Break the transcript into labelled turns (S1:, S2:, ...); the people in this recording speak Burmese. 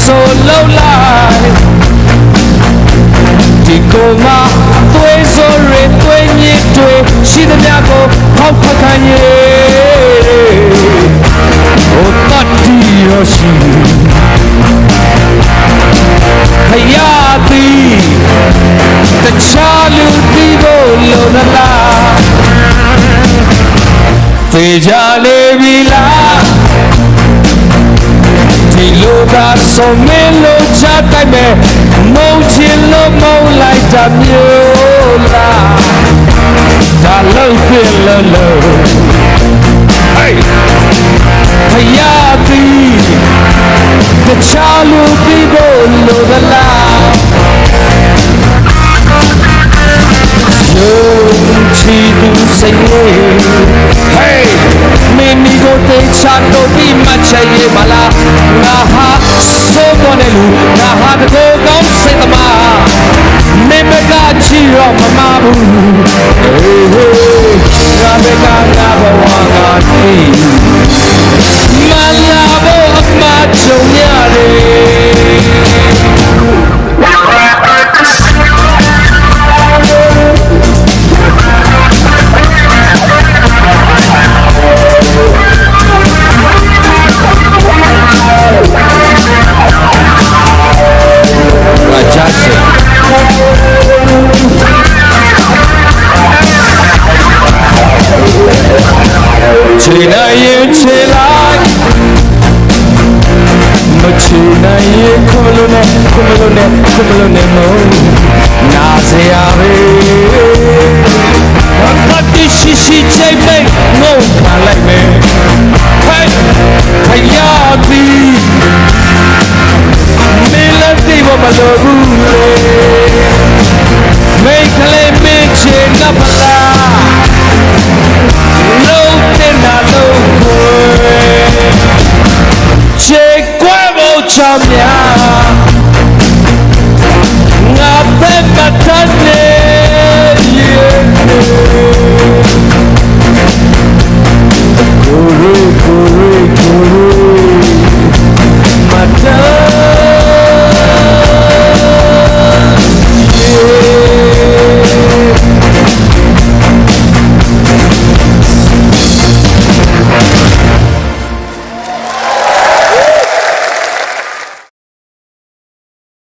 S1: so low lightဒီကိုမသွေးစိုးရသွေးညစ်တွေရှိသမျှကိုဟောက်ခတ်ခံရဟိုတတ်တီရရှိဖယားသည်တခြားလူတီကိုလုံသလားသေချာလေပြီလားဒီလိုသာဆုံးမလို့ချတိုက်မယ်မုန်းချင်လို့မုန်းလိုက်တာမျိုးလားဒါလို့ပြလို့ဟေးဖယားသည်တခြားလူတီကိုလုံသလားယုံကြည်သူစိတ်လေး Hey မင်းဒီကိုတေချာတော့ပြီးမှချက်ရမလားငါဟာစိုးပေါ်နေလူငါဟာတကောကောင်းစိတ်သမားမင်းမကချီတော့မမဘူး Hey ငါဘကငါဘဝငါတီးမလာဖို့အမှားကြုံရတယ်ချေနိုင်ရင်ချေလိုက်မချေနိုင်ရင်ခုမလို့နဲ့မုန်းနာစရာပဲဘာတိရှိရှိချိန်ပိတ်ငုံခံလိုက်မယ်